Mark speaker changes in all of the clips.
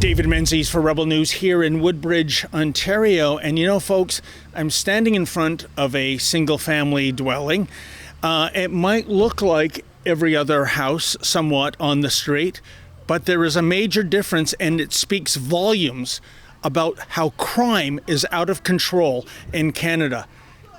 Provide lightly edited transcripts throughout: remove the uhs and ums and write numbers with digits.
Speaker 1: David Menzies for Rebel News here in Woodbridge, Ontario. And you know, folks, I'm standing in front of a single-family dwelling. It might look like every other house somewhat on the street, but there is a major difference, and it speaks volumes about how crime is out of control in Canada.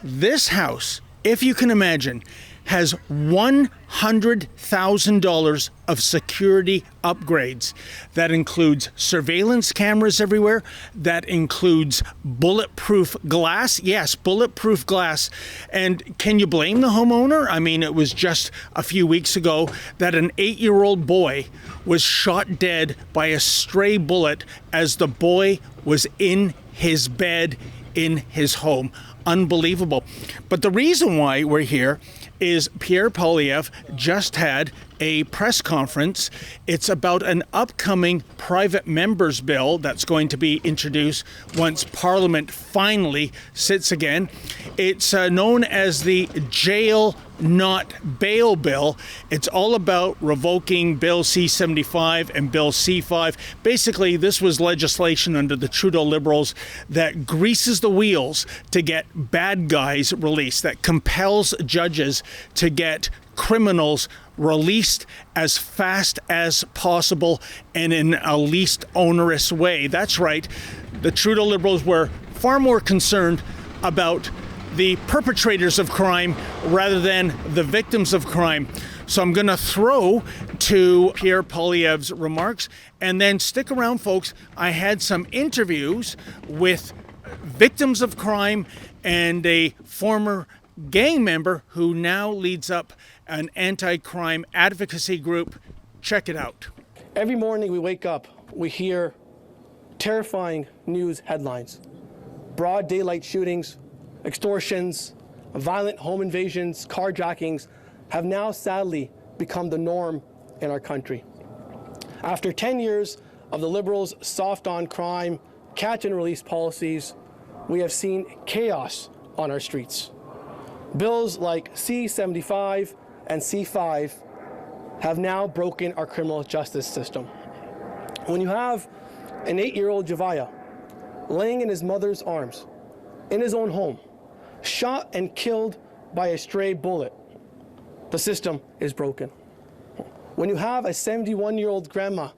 Speaker 1: This house, if you can imagine, has $100,000 of security upgrades. That includes surveillance cameras everywhere. That includes bulletproof glass. Yes, bulletproof glass. And can you blame the homeowner? I mean, it was just a few weeks ago that an 8-year-old boy was shot dead by a stray bullet as the boy was in his bed in his home. Unbelievable. But the reason why we're here is Pierre Poilievre just had a press conference. It's about an upcoming private members bill that's going to be introduced once Parliament finally sits again. It's known as the Jail Not Bail Bill. It's all about revoking Bill C-75 and Bill C-5. Basically, this was legislation under the Trudeau Liberals that greases the wheels to get bad guys released, that compels judges to get criminals released as fast as possible and in a least onerous way. That's right. The Trudeau Liberals were far more concerned about the perpetrators of crime rather than the victims of crime. So I'm going to throw to Pierre Poilievre's remarks, and then stick around, folks. I had some interviews with victims of crime and a former gang member who now leads up an anti-crime advocacy group. Check it out.
Speaker 2: Every morning we wake up, we hear terrifying news headlines. Broad daylight shootings, extortions, violent home invasions, carjackings have now sadly become the norm in our country. After 10 years of the Liberals' soft on crime, catch and release policies, we have seen chaos on our streets. Bills like C-75 and C-5 have now broken our criminal justice system. When you have an 8-year-old Javiah laying in his mother's arms, in his own home, shot and killed by a stray bullet, the system is broken. When you have a 71-year-old grandma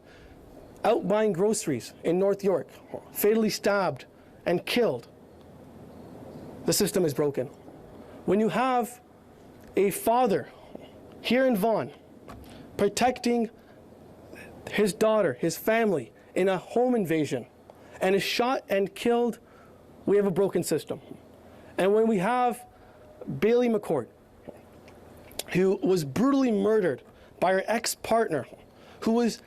Speaker 2: out buying groceries in North York, fatally stabbed and killed, the system is broken. When you have a father here in Vaughan protecting his daughter, his family, in a home invasion, and is shot and killed, we have a broken system. And when we have Bailey McCord, who was brutally murdered by her ex-partner, who was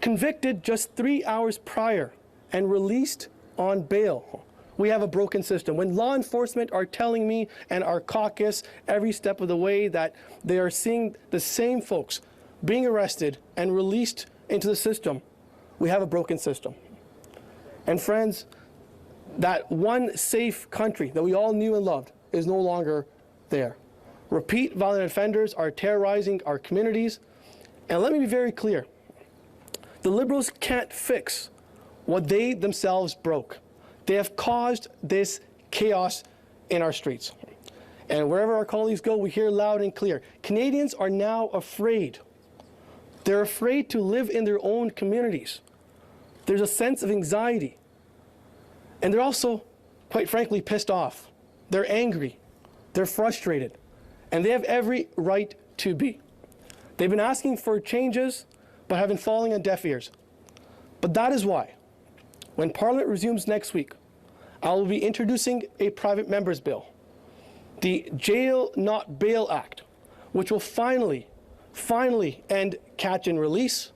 Speaker 2: convicted just 3 hours prior and released on bail, we have a broken system. When law enforcement are telling me and our caucus every step of the way that they are seeing the same folks being arrested and released into the system, we have a broken system. And friends, that one safe country that we all knew and loved is no longer there. Repeat violent offenders are terrorizing our communities. And let me be very clear. The Liberals can't fix what they themselves broke. They have caused this chaos in our streets. And wherever our colleagues go, we hear loud and clear. Canadians are now afraid. They're afraid to live in their own communities. There's a sense of anxiety. And they're also, quite frankly, pissed off. They're angry. They're frustrated. And they have every right to be. They've been asking for changes, but have been falling on deaf ears. But that is why, when Parliament resumes next week, I will be introducing a private members bill, the Jail Not Bail Act, which will finally end catch and release.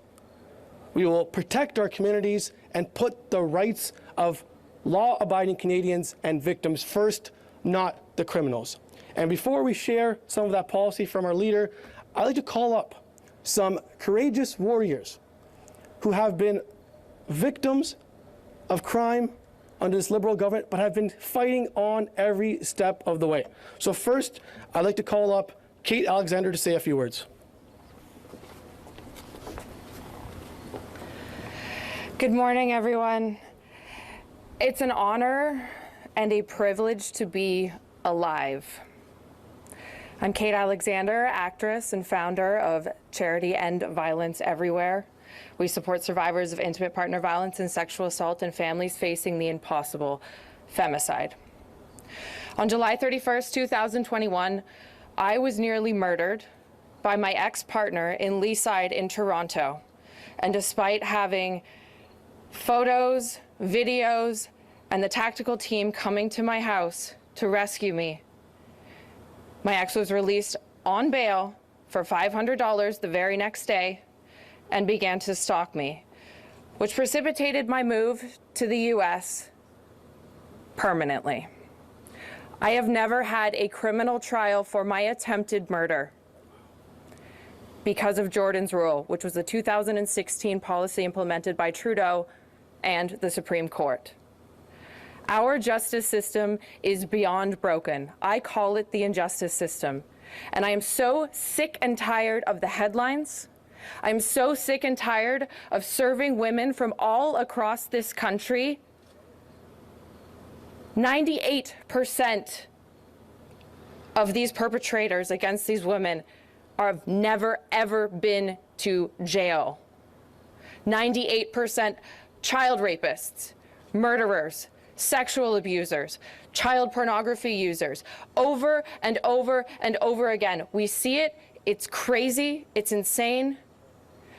Speaker 2: We will protect our communities and put the rights of law-abiding Canadians and victims first, not the criminals. And before we share some of that policy from our leader, I'd like to call up some courageous warriors who have been victims of crime under this Liberal government, but have been fighting on every step of the way. So first, I'd like to call up Kate Alexander to say a few words.
Speaker 3: Good morning, everyone. It's an honor and a privilege to be alive. I'm Kate Alexander, actress and founder of charity End Violence Everywhere. We support survivors of intimate partner violence and sexual assault and families facing the impossible, femicide. On July 31st, 2021, I was nearly murdered by my ex-partner in Leaside in Toronto. And despite having photos, videos, and the tactical team coming to my house to rescue me, my ex was released on bail for $500 the very next day and began to stalk me, which precipitated my move to the US permanently. I have never had a criminal trial for my attempted murder because of Jordan's Rule, which was a 2016 policy implemented by Trudeau and the Supreme Court. Our justice system is beyond broken. I call it the injustice system. And I am so sick and tired of the headlines. I'm so sick and tired of serving women from all across this country. 98% of these perpetrators against these women have never, ever been to jail. 98% child rapists, murderers, sexual abusers, child pornography users, over and over and over again. We see it, it's crazy, it's insane,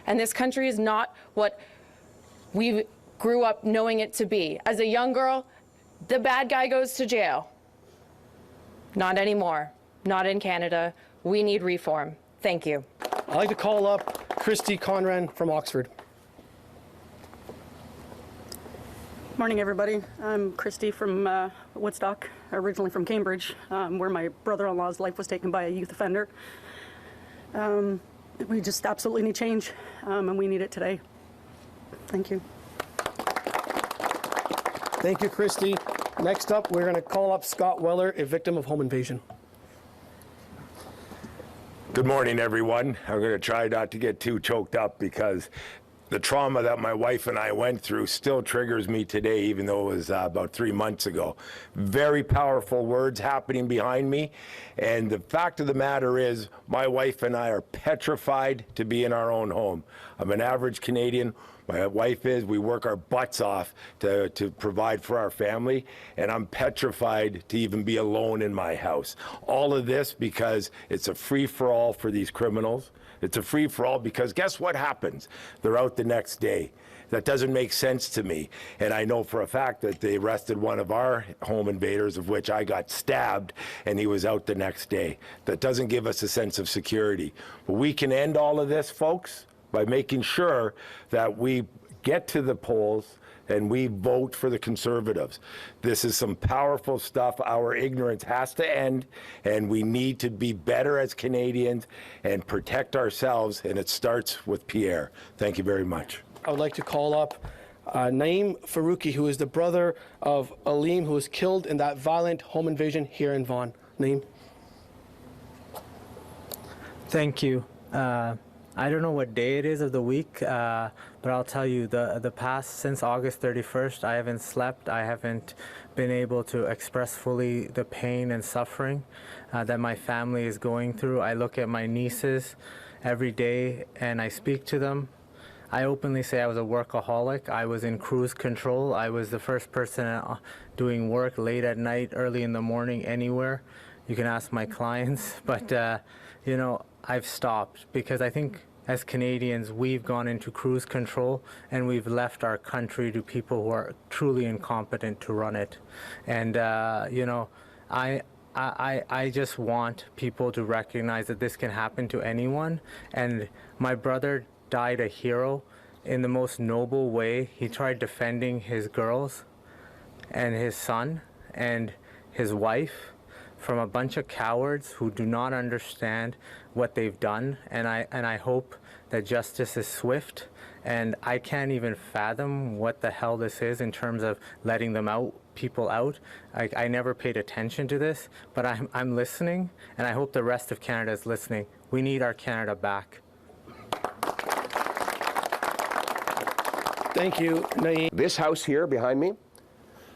Speaker 3: and this country is not what we grew up knowing it to be. As a young girl, the bad guy goes to jail. Not anymore, not in Canada. We need reform. Thank you.
Speaker 2: I'd like to call up Christy Conran from Oxford.
Speaker 4: Morning, everybody. I'm Christy from Woodstock, originally from Cambridge, where my brother-in-law's life was taken by a youth offender. We just absolutely need change, and we need it today. Thank you.
Speaker 2: Thank you, Christy. Next up, we're going to call up Scott Weller, a victim of home invasion.
Speaker 5: Good morning, everyone. I'm going to try not to get too choked up because the trauma that my wife and I went through still triggers me today, even though it was about 3 months ago. Very powerful words happening behind me. And the fact of the matter is, my wife and I are petrified to be in our own home. I'm an average Canadian. My wife is. We work our butts off to provide for our family, and I'm petrified to even be alone in my house. All of this because it's a free-for-all for these criminals. It's a free-for-all because guess what happens? They're out the next day. That doesn't make sense to me. And I know for a fact that they arrested one of our home invaders, of which I got stabbed, and he was out the next day. That doesn't give us a sense of security. But we can end all of this, folks, by making sure that we get to the polls and we vote for the Conservatives. This is some powerful stuff. Our ignorance has to end, and we need to be better as Canadians and protect ourselves, and it starts with Pierre. Thank you very much.
Speaker 2: I would like to call up Naeem Faruqi, who is the brother of Aleem, who was killed in that violent home invasion here in Vaughan. Naeem.
Speaker 6: Thank you. I don't know what day it is of the week, but I'll tell you, the past, since August 31st, I haven't slept. I haven't been able to express fully the pain and suffering that my family is going through. I look at my nieces every day and I speak to them. I openly say I was a workaholic. I was in cruise control. I was the first person doing work late at night, early in the morning, anywhere. You can ask my clients, but you know, I've stopped because I think as Canadians, we've gone into cruise control and we've left our country to people who are truly incompetent to run it. And, you know, I just want people to recognize that this can happen to anyone. And my brother died a hero in the most noble way. He tried defending his girls and his son and his wife from a bunch of cowards who do not understand what they've done, and I hope that justice is swift, and I can't even fathom what the hell this is in terms of letting them out, people out. I never paid attention to this, but I'm listening, and I hope the rest of Canada is listening. We need our Canada back.
Speaker 2: Thank you, Naeem.
Speaker 7: This house here behind me,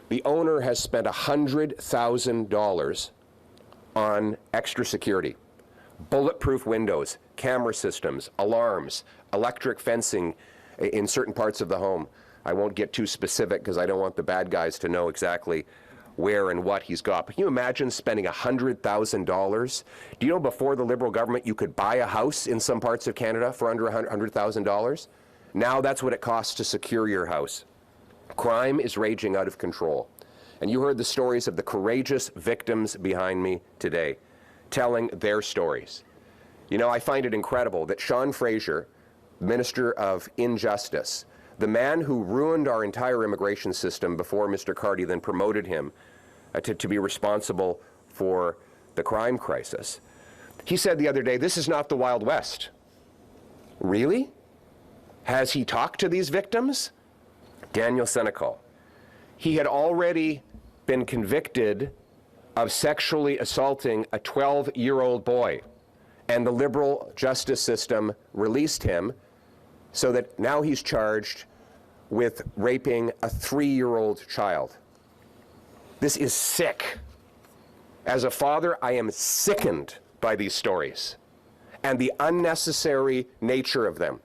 Speaker 7: the owner has spent $100,000 on extra security, bulletproof windows, camera systems, alarms, electric fencing in certain parts of the home. I won't get too specific because I don't want the bad guys to know exactly where and what he's got. But can you imagine spending $100,000? Do you know before the Liberal government you could buy a house in some parts of Canada for under $100,000? Now that's what it costs to secure your house. Crime is raging out of control. And you heard the stories of the courageous victims behind me today, telling their stories. You know, I find it incredible that Sean Fraser, Minister of Injustice, the man who ruined our entire immigration system before Mr. Carty then promoted him to be responsible for the crime crisis, he said the other day, this is not the Wild West. Really? Has he talked to these victims? Daniel Senecal. He had already been convicted of sexually assaulting a 12-year-old boy, and the Liberal justice system released him so that now he's charged with raping a 3-year-old child. This is sick. As a father, I am sickened by these stories and the unnecessary nature of them.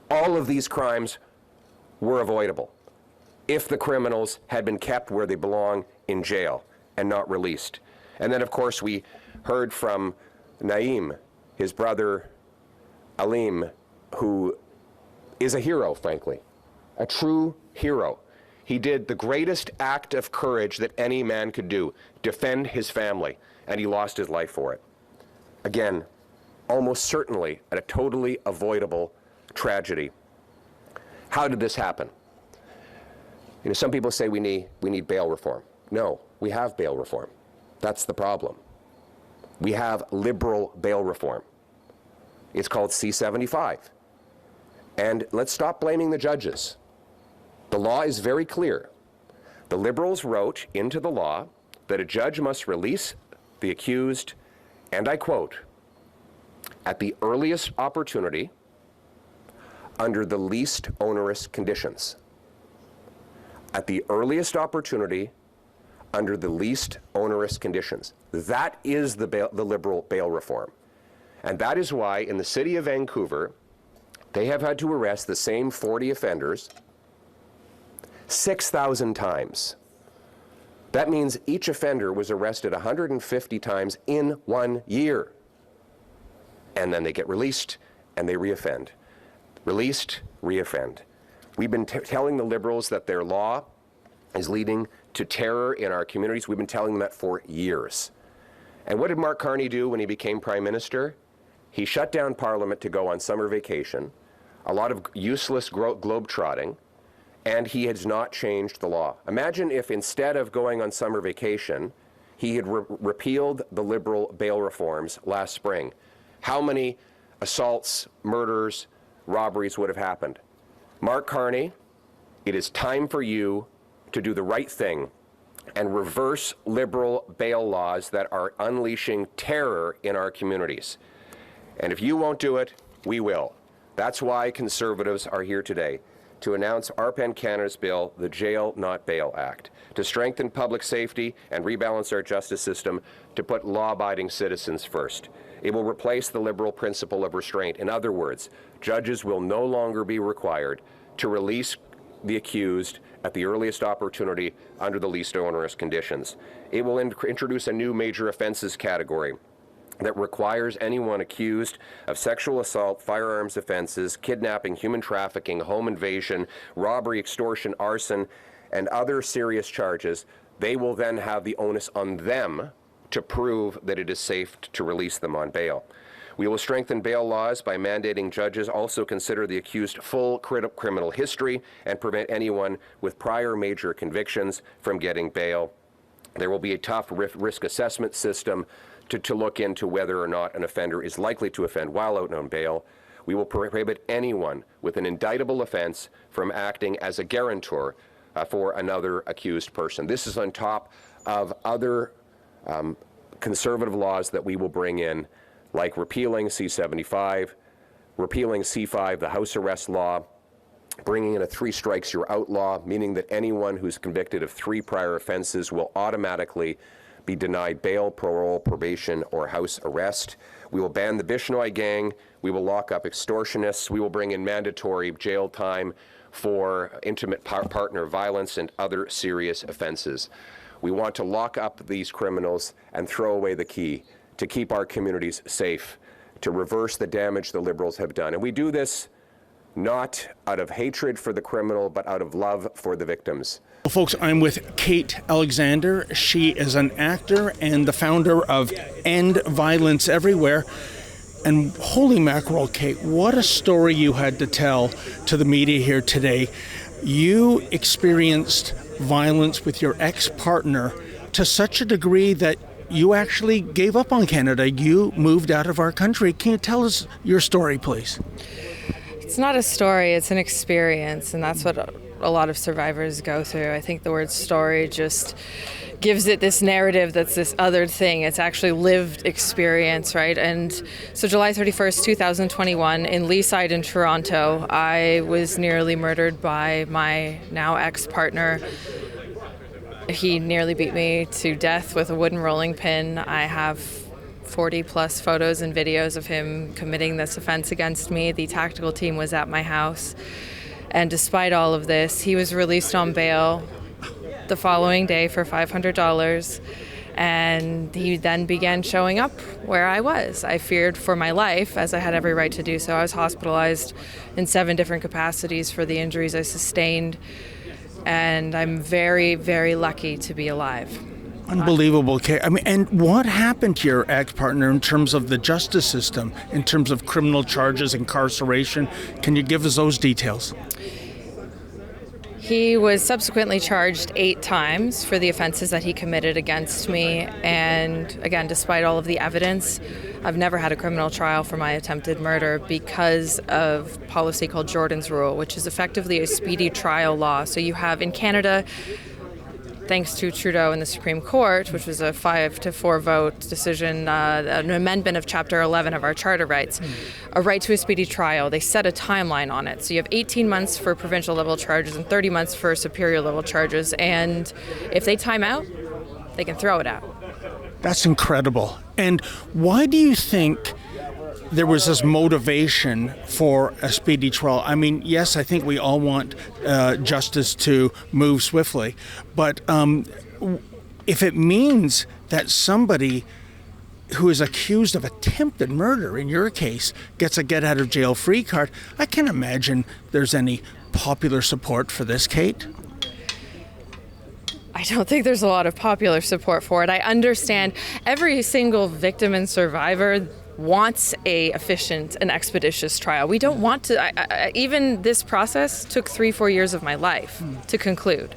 Speaker 7: All of these crimes were avoidable if the criminals had been kept where they belong in jail and not released. And then, of course, we heard from Naeem, his brother Aleem, who is a hero, frankly, a true hero. He did the greatest act of courage that any man could do, defend his family, and he lost his life for it. Again, almost certainly a totally avoidable tragedy. How did this happen? You know, some people say we need bail reform. No, we have bail reform. That's the problem. We have liberal bail reform. It's called C-75. And let's stop blaming the judges. The law is very clear. The Liberals wrote into the law that a judge must release the accused, and I quote, at the earliest opportunity, under the least onerous conditions. At the earliest opportunity, under the least onerous conditions. That is the Liberal bail reform. And that is why in the city of Vancouver, they have had to arrest the same 40 offenders 6,000 times. That means each offender was arrested 150 times in 1 year. And then they get released and they reoffend. Released, reoffend. We've been telling the Liberals that their law is leading to terror in our communities. We've been telling them that for years. And what did Mark Carney do when he became Prime Minister? He shut down Parliament to go on summer vacation, a lot of useless globe-trotting, and he has not changed the law. Imagine if instead of going on summer vacation, he had repealed the Liberal bail reforms last spring. How many assaults, murders, robberies would have happened? Mark Carney, it is time for you to do the right thing and reverse Liberal bail laws that are unleashing terror in our communities. And if you won't do it, we will. That's why Conservatives are here today, to announce RPEN Canada's bill, the Jail Not Bail Act, to strengthen public safety and rebalance our justice system, to put law-abiding citizens first. It will replace the Liberal principle of restraint. In other words, judges will no longer be required to release the accused at the earliest opportunity under the least onerous conditions. It will introduce a new major offenses category that requires anyone accused of sexual assault, firearms offenses, kidnapping, human trafficking, home invasion, robbery, extortion, arson, and other serious charges. They will then have the onus on them to prove that it is safe to release them on bail. We will strengthen bail laws by mandating judges also consider the accused full criminal history and prevent anyone with prior major convictions from getting bail. There will be a tough risk assessment system to look into whether or not an offender is likely to offend while out on bail. We will prohibit anyone with an indictable offense from acting as a guarantor for another accused person. This is on top of other conservative laws that we will bring in, like repealing C-75, repealing C-5, the house arrest law, bringing in a 3 strikes you're outlaw, meaning that anyone who's convicted of 3 prior offenses will automatically be denied bail, parole, probation, or house arrest. We will ban the Bishnoi gang. We will lock up extortionists. We will bring in mandatory jail time for intimate partner violence and other serious offenses. We want to lock up these criminals and throw away the key to keep our communities safe, to reverse the damage the Liberals have done. And we do this not out of hatred for the criminal, but out of love for the victims.
Speaker 1: Well, folks, I'm with Kate Alexander. She is an actor and the founder of End Violence Everywhere. And holy mackerel, Kate, what a story you had to tell to the media here today. You experienced violence with your ex-partner to such a degree that you actually gave up on Canada. You moved out of our country. Can you tell us your story, please?
Speaker 3: It's not a story, it's an experience, and that's what a lot of survivors go through. I think the word story just gives it this narrative that's this other thing. It's actually lived experience, right? And so July 31st, 2021, in Leaside in Toronto, I was nearly murdered by my now ex-partner. He nearly beat me to death with a wooden rolling pin. I have 40 plus photos and videos of him committing this offense against me. The tactical team was at my house. And despite all of this, he was released on bail the following day for $500. And he then began showing up where I was. I feared for my life, as I had every right to do so. I was hospitalized in 7 different capacities for the injuries I sustained. And I'm very, very lucky to be alive.
Speaker 1: Unbelievable, Kate. I mean, and what happened to your ex-partner in terms of the justice system, in terms of criminal charges, incarceration? Can you give us those details?
Speaker 3: He was subsequently charged 8 times for the offenses that he committed against me. And again, despite all of the evidence, I've never had a criminal trial for my attempted murder because of policy called Jordan's Rule, which is effectively a speedy trial law. So you have in Canada, thanks to Trudeau in the Supreme Court, which was a 5-4 vote decision, an amendment of Chapter 11 of our Charter rights, a right to a speedy trial. They set a timeline on it. So you have 18 months for provincial level charges and 30 months for superior level charges. And if they time out, they can throw it out.
Speaker 1: That's incredible. And why do you think there was this motivation for a speedy trial? I mean, yes, I think we all want justice to move swiftly, but if it means that somebody who is accused of attempted murder, in your case, gets a get-out-of-jail-free card, I can't imagine there's any popular support for this, Kate.
Speaker 3: I don't think there's a lot of popular support for it. I understand every single victim and survivor wants a efficient and expeditious trial. We don't want to, even this process took 3-4 years of my life to conclude.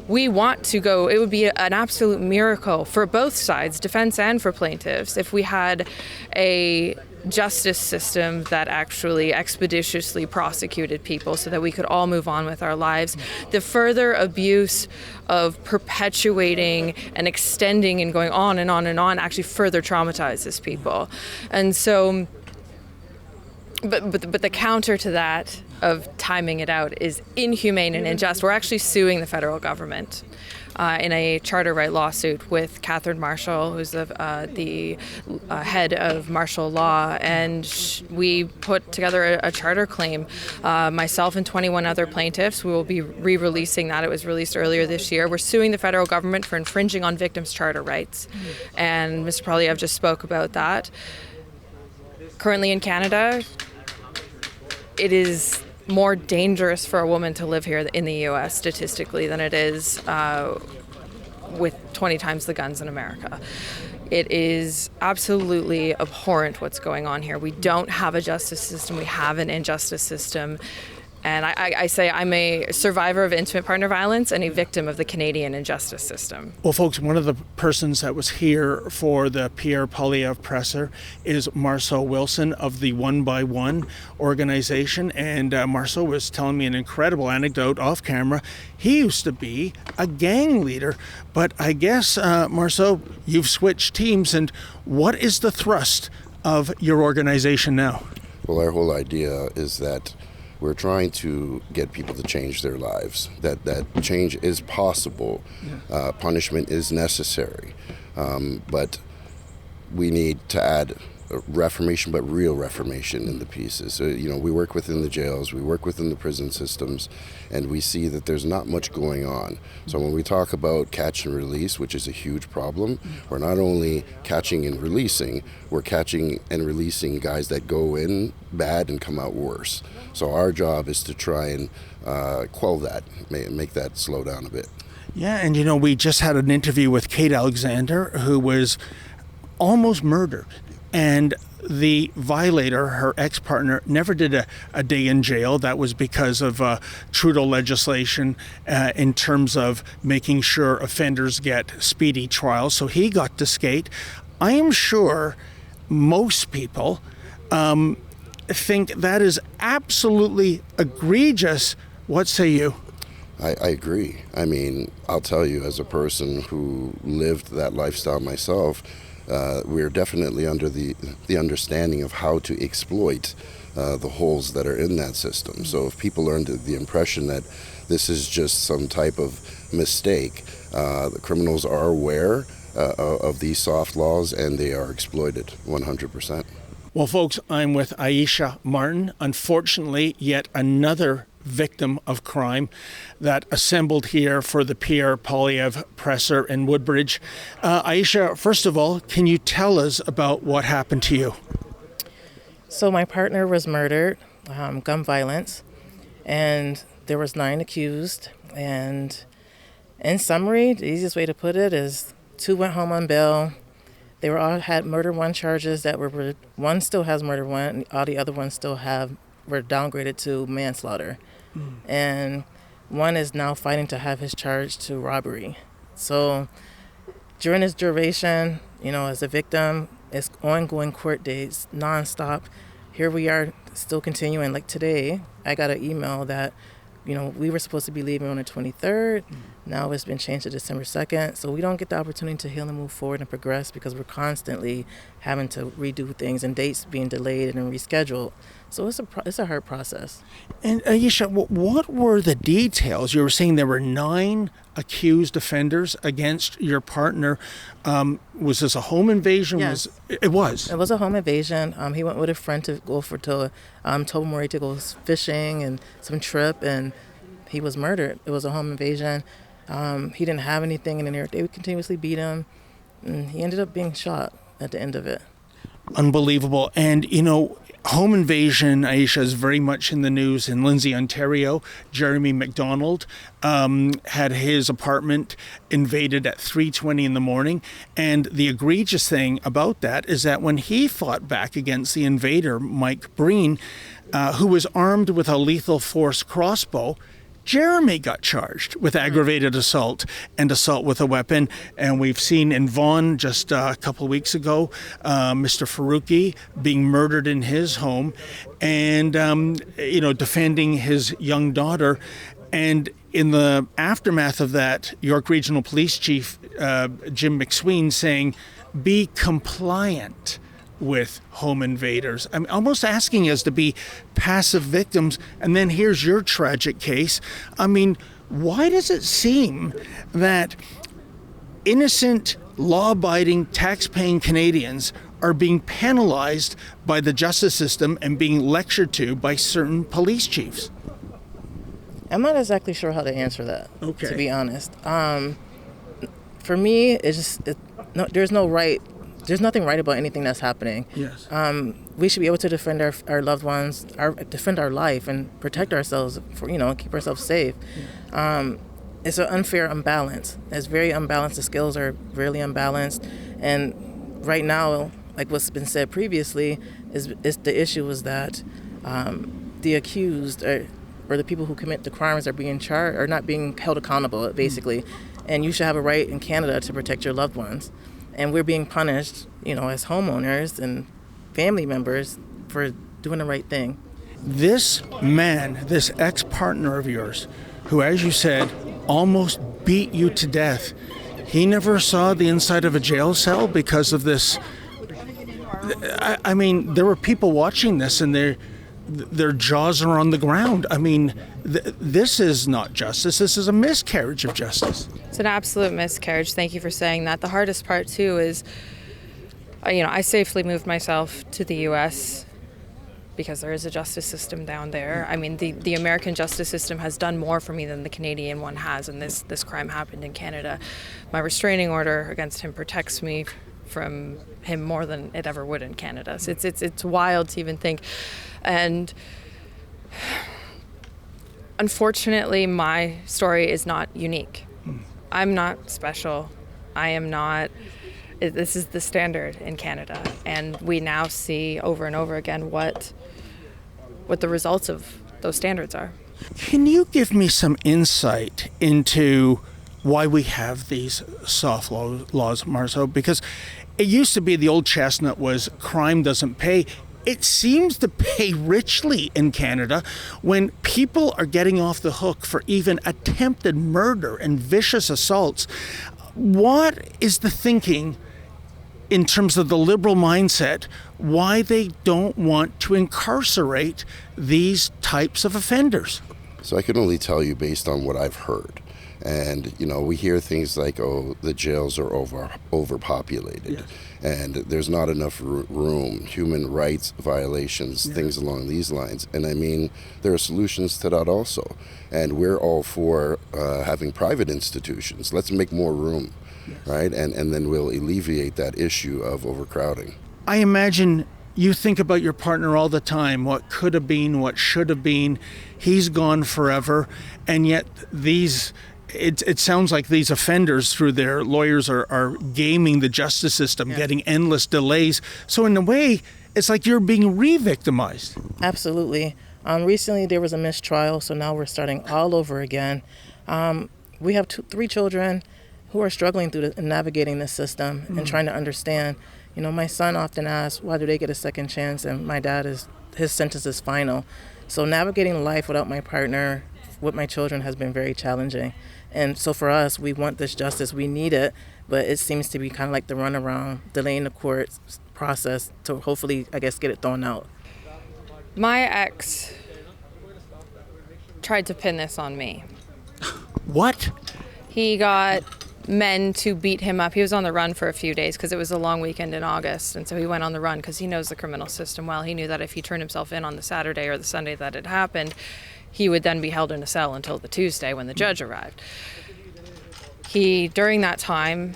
Speaker 3: We want to go, it would be an absolute miracle for both sides, defense and for plaintiffs, if we had a justice system that actually expeditiously prosecuted people so that we could all move on with our lives. The further abuse of perpetuating and extending and going on and on and on actually further traumatizes people. And so, but the counter to that of timing it out is inhumane and unjust. We're actually suing the federal government in a charter right lawsuit with Catherine Marshall, who's the head of martial law, and we put together a charter claim. Myself and 21 other plaintiffs, we will be re-releasing that. It was released earlier this year. We're suing the federal government for infringing on victims' charter rights, and Mr. Poilievre just spoke about that. Currently in Canada, it is more dangerous for a woman to live here in the U.S. statistically than it is with 20 times the guns in America. It is absolutely abhorrent what's going on here. We don't have a justice system. We have an injustice system. And I say I'm a survivor of intimate partner violence and a victim of the Canadian injustice system.
Speaker 1: Well, folks, one of the persons that was here for the Pierre Poilievre presser is Marceau Wilson of the 1x1 organization. And Marceau was telling me an incredible anecdote off camera. He used to be a gang leader, but I guess, Marceau, you've switched teams. And what is the thrust of your organization now?
Speaker 8: Well, our whole idea is that We're trying to get people to change their lives, that change is possible. Punishment is necessary, but we need to add reformation, but real reformation in the pieces. So, we work within the jails, we work within the prison systems, and we see that there's not much going on. So when we talk about catch and release, which is a huge problem, we're not only catching and releasing, we're catching and releasing guys that go in bad and come out worse. So our job is to try and quell that, make that slow down a bit.
Speaker 1: Yeah, and we just had an interview with Kate Alexander, who was almost murdered. And the violator, her ex-partner, never did a day in jail. That was because of Trudeau legislation in terms of making sure offenders get speedy trials. So he got to skate. I am sure most people think that is absolutely egregious. What say you?
Speaker 8: I agree. I mean, I'll tell you, as a person who lived that lifestyle myself, we're definitely under the understanding of how to exploit the holes that are in that system. So if people are under the impression that this is just some type of mistake, the criminals are aware of these soft laws, and they are exploited 100%.
Speaker 1: Well, folks, I'm with Aisha Martin. Unfortunately, yet another victim of crime that assembled here for the Pierre Poilievre presser in Woodbridge. Aisha, first of all, can you tell us about what happened to you?
Speaker 9: So my partner was murdered, gun violence, and there was 9 accused. And in summary, the easiest way to put it is 2 went home on bail. They were all had murder 1 charges that were, one still has murder 1, and all the other ones still were downgraded to manslaughter. And one is now fighting to have his charge to robbery. So during this duration, as a victim, it's ongoing court dates, nonstop. Here we are still continuing. Like today, I got an email that, we were supposed to be leaving on the 23rd. Now it's been changed to December 2nd. So we don't get the opportunity to heal and move forward and progress because we're constantly having to redo things and dates being delayed and rescheduled. So it's a hard process.
Speaker 1: And Aisha, what were the details? You were saying there were 9 accused offenders against your partner. Was this a home invasion?
Speaker 9: Yes.
Speaker 1: It was.
Speaker 9: It was a home invasion. He went with a friend to go told Murray to go fishing and some trip, and he was murdered. It was a home invasion. He didn't have anything in there. They would continuously beat him, and he ended up being shot at the end of it.
Speaker 1: Unbelievable. And, home invasion, Aisha, is very much in the news in Lindsay, Ontario. Jeremy McDonald had his apartment invaded at 3:20 in the morning. And the egregious thing about that is that when he fought back against the invader, Mike Breen, who was armed with a lethal force crossbow, Jeremy got charged with aggravated assault and assault with a weapon. And we've seen in Vaughan just a couple of weeks ago, Mr. Faruqi being murdered in his home and, defending his young daughter. And in the aftermath of that, York Regional Police Chief Jim McSween saying, be compliant with home invaders. I'm almost asking us to be passive victims, and then here's your tragic case. I mean, why does it seem that innocent, law-abiding, tax-paying Canadians are being penalized by the justice system and being lectured to by certain police chiefs?
Speaker 9: I'm not exactly sure how to answer that,
Speaker 1: Okay.
Speaker 9: to be honest. For me, it's just, there's nothing right about anything that's happening.
Speaker 1: Yes.
Speaker 9: We should be able to defend our loved ones, defend our life, and protect ourselves, keep ourselves safe. It's an unfair imbalance. It's very unbalanced. The skills are really unbalanced. And right now, like what's been said previously, is the issue is that the accused or the people who commit the crimes are being charged or not being held accountable, basically. And you should have a right in Canada to protect your loved ones. And we're being punished, as homeowners and family members for doing the right thing.
Speaker 1: This man, this ex-partner of yours, who, as you said, almost beat you to death, he never saw the inside of a jail cell because of this. I mean, there were people watching this, and their jaws are on the ground. I mean, this is not justice. This is a miscarriage of justice.
Speaker 3: It's an absolute miscarriage. Thank you for saying that. The hardest part, too, is, I safely moved myself to the U.S. because there is a justice system down there. I mean, the American justice system has done more for me than the Canadian one has, and this crime happened in Canada. My restraining order against him protects me from him more than it ever would in Canada. So it's wild to even think. And unfortunately, my story is not unique. I'm not special. I am not. This is the standard in Canada, and we now see over and over again what the results of those standards are.
Speaker 1: Can you give me some insight into why we have these soft laws, Marceau? Because it used to be the old chestnut was crime doesn't pay. It seems to pay richly in Canada when people are getting off the hook for even attempted murder and vicious assaults. What is the thinking in terms of the liberal mindset, why they don't want to incarcerate these types of offenders?
Speaker 8: So I can only tell you based on what I've heard. And, we hear things like, oh, the jails are overpopulated, and there's not enough room, human rights violations, things along these lines. And I mean, there are solutions to that also. And we're all for having private institutions. Let's make more room, right? And then we'll alleviate that issue of overcrowding. I
Speaker 1: imagine you think about your partner all the time, what could have been, what should have been. He's gone forever, and yet it sounds like these offenders, through their lawyers, are gaming the justice system, getting endless delays. So in a way, it's like you're being re-victimized.
Speaker 9: Absolutely. Recently, there was a mistrial, so now we're starting all over again. We have 3 children who are struggling through navigating this system and trying to understand. My son often asks, why do they get a second chance? And my dad, his sentence is final. So navigating life without my partner, with my children, has been very challenging. And so for us, we want this justice. We need it, but it seems to be kind of like the runaround, delaying the court process to hopefully, I guess, get it thrown out.
Speaker 3: My ex tried to pin this on me.
Speaker 1: What?
Speaker 3: He got men to beat him up. He was on the run for a few days because it was a long weekend in August, and so he went on the run because he knows the criminal system well. He knew that if he turned himself in on the Saturday or the Sunday that it happened, he would then be held in a cell until the Tuesday when the judge arrived. He, during that time,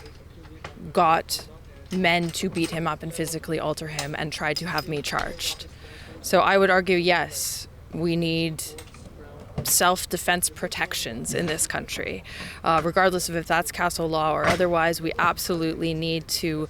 Speaker 3: got men to beat him up and physically alter him and tried to have me charged. So I would argue, yes, we need self-defense protections in this country. Regardless of if that's castle law or otherwise, we absolutely need to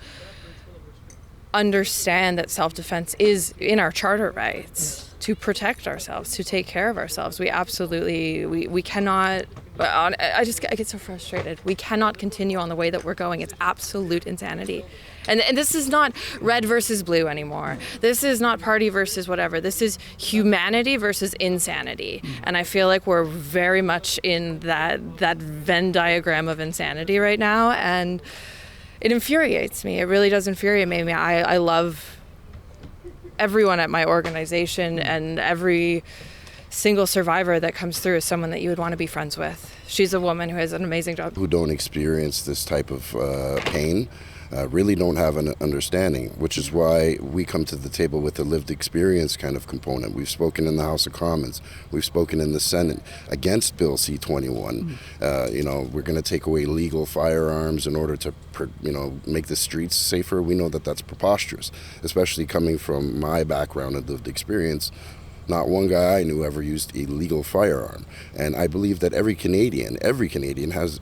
Speaker 3: understand that self-defense is in our charter rights to protect ourselves, to take care of ourselves. We absolutely, we cannot, I get so frustrated. We cannot continue on the way that we're going. It's absolute insanity. And this is not red versus blue anymore. This is not party versus whatever. This is humanity versus insanity. And I feel like we're very much in that Venn diagram of insanity right now. And it infuriates me. It really does infuriate me. I love everyone at my organization, and every single survivor that comes through is someone that you would want to be friends with. She's a woman who has an amazing job.
Speaker 8: Who don't experience this type of pain really don't have an understanding, which is why we come to the table with a lived experience kind of component. We've spoken in the House of Commons. We've spoken in the Senate against Bill C-21. We're going to take away legal firearms in order to, make the streets safer. We know that that's preposterous, especially coming from my background and lived experience. Not one guy I knew ever used a legal firearm. And I believe that every Canadian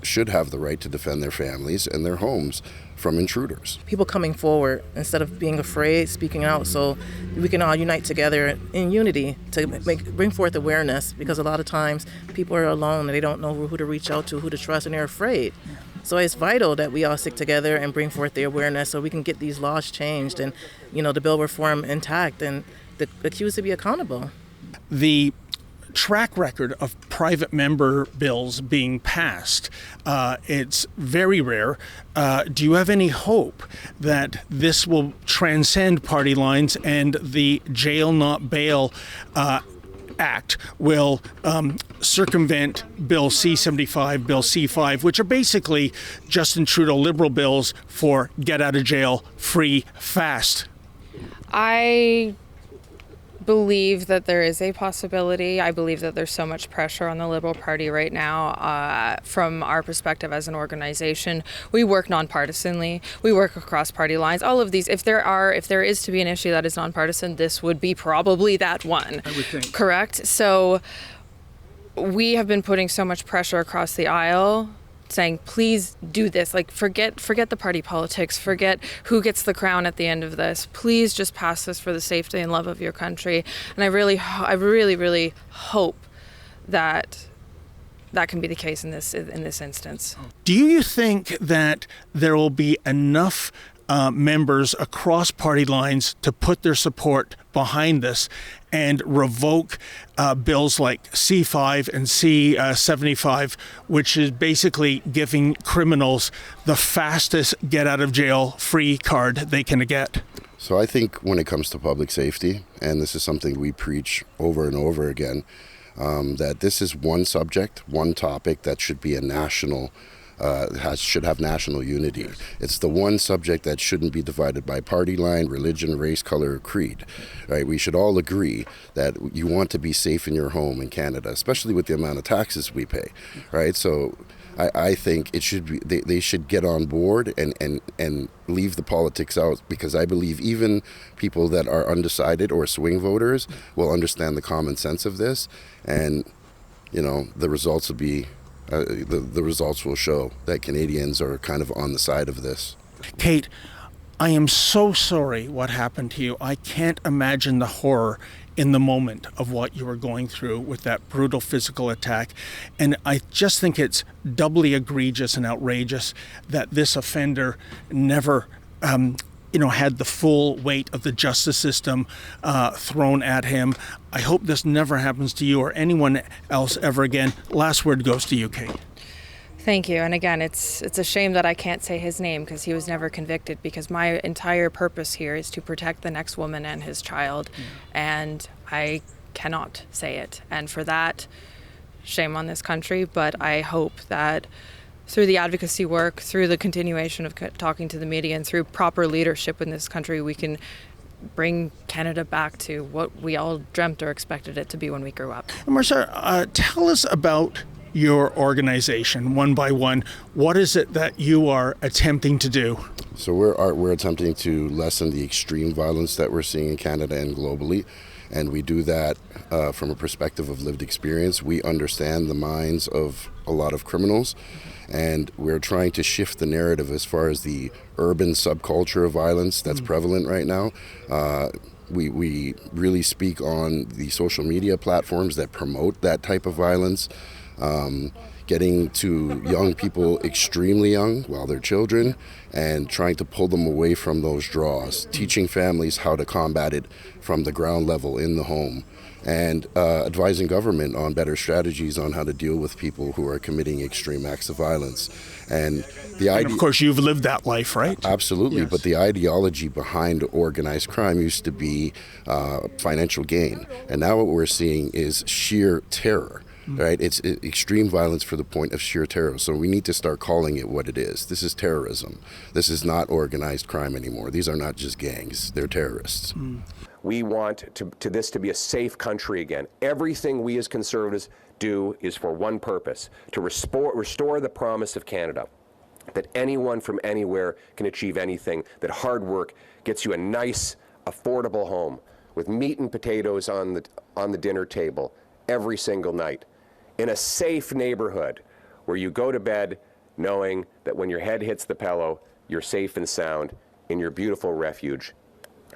Speaker 8: should have the right to defend their families and their homes from intruders.
Speaker 9: People coming forward instead of being afraid, speaking out, so we can all unite together in unity to bring forth awareness, because a lot of times people are alone and they don't know who to reach out to, who to trust, and they're afraid. So it's vital that we all stick together and bring forth the awareness so we can get these laws changed and, the bill reform intact and the accused to be accountable.
Speaker 1: The track record of private member bills being passed. It's very rare. Do you have any hope that this will transcend party lines and the jail not bail Act will circumvent Bill C-75, Bill C-5, which are basically Justin Trudeau Liberal bills for get out of jail free fast?
Speaker 3: I believe that there is a possibility. I believe that there's so much pressure on the Liberal Party right now. From our perspective as an organization, we work nonpartisanly. We work across party lines. All of these, if there is to be an issue that is nonpartisan, this would be probably that one.
Speaker 1: I would think.
Speaker 3: Correct? So we have been putting so much pressure across the aisle, saying, please do this. Like, forget the party politics, forget who gets the crown at the end of this. Please just pass this for the safety and love of your country. And I really hope that that can be the case in this instance.
Speaker 1: Do you think that there will be enough members across party lines to put their support behind this and revoke bills like C-5 and C-75, which is basically giving criminals the fastest get-out-of-jail-free card they can get?
Speaker 8: So I think when it comes to public safety, and this is something we preach over and over again, that this is one subject, one topic that should be a national should have national unity. It's the one subject that shouldn't be divided by party line, religion, race, color, or creed. Right? We should all agree that you want to be safe in your home in Canada, especially with the amount of taxes we pay. Right? So I think it should be they should get on board and leave the politics out, because I believe even people that are undecided or swing voters will understand the common sense of this, and the results will be. The results will show that Canadians are kind of on the side of this.
Speaker 1: Kate, I am so sorry what happened to you. I can't imagine the horror in the moment of what you were going through with that brutal physical attack. And I just think it's doubly egregious and outrageous that this offender never had the full weight of the justice system thrown at him. I hope this never happens to you or anyone else ever again. Last word goes to you, Kate.
Speaker 3: Thank you. And again, it's a shame that I can't say his name because he was never convicted, because my entire purpose here is to protect the next woman and his child. And I cannot say it. And for that, shame on this country. But I hope that through the advocacy work, through the continuation of talking to the media, and through proper leadership in this country, we can bring Canada back to what we all dreamt or expected it to be when we grew up.
Speaker 1: Marcia, tell us about your organization, One by One. What is it that you are attempting to do?
Speaker 8: So we're attempting to lessen the extreme violence that we're seeing in Canada and globally. And we do that from a perspective of lived experience. We understand the minds of a lot of criminals, and we're trying to shift the narrative as far as the urban subculture of violence that's prevalent right now. We really speak on the social media platforms that promote that type of violence, getting to young people extremely young while they're children and trying to pull them away from those draws, teaching families how to combat it from the ground level in the home, and advising government on better strategies on how to deal with people who are committing extreme acts of violence. And
Speaker 1: of course, you've lived that life, right?
Speaker 8: Absolutely,
Speaker 1: yes.
Speaker 8: But the ideology behind organized crime used to be financial gain. And now what we're seeing is sheer terror. Right? It's extreme violence for the point of sheer terror. So we need to start calling it what it is. This is terrorism. This is not organized crime anymore. These are not just gangs. They're terrorists.
Speaker 7: We want this to be a safe country again. Everything we as Conservatives do is for one purpose: to restore the promise of Canada, that anyone from anywhere can achieve anything, that hard work gets you a nice, affordable home with meat and potatoes on the dinner table every single night, in a safe neighborhood where you go to bed knowing that when your head hits the pillow, you're safe and sound in your beautiful refuge,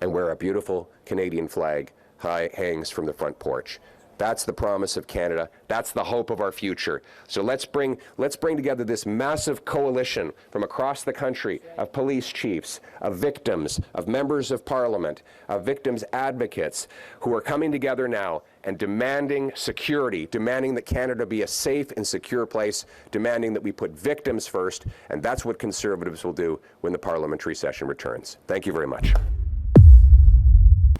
Speaker 7: and where a beautiful Canadian flag hangs from the front porch. That's the promise of Canada. That's the hope of our future. So let's bring together this massive coalition from across the country of police chiefs, of victims, of members of parliament, of victims advocates who are coming together now and demanding security, demanding that Canada be a safe and secure place, demanding that we put victims first, and that's what Conservatives will do when the parliamentary session returns. Thank you very much.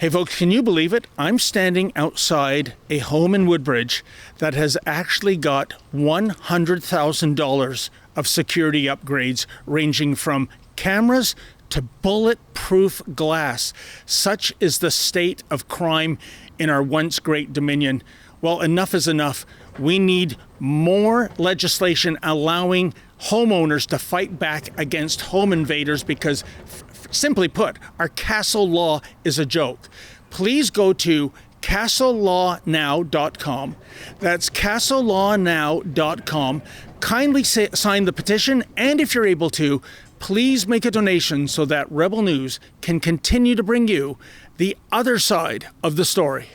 Speaker 1: Hey folks, can you believe it? I'm standing outside a home in Woodbridge that has actually got $100,000 of security upgrades ranging from cameras to bulletproof glass. Such is the state of crime in our once great Dominion. Well, enough is enough. We need more legislation allowing homeowners to fight back against home invaders because, simply put, our castle law is a joke. Please go to castlelawnow.com. That's castlelawnow.com. Kindly sign the petition, and if you're able to, please make a donation so that Rebel News can continue to bring you the other side of the story.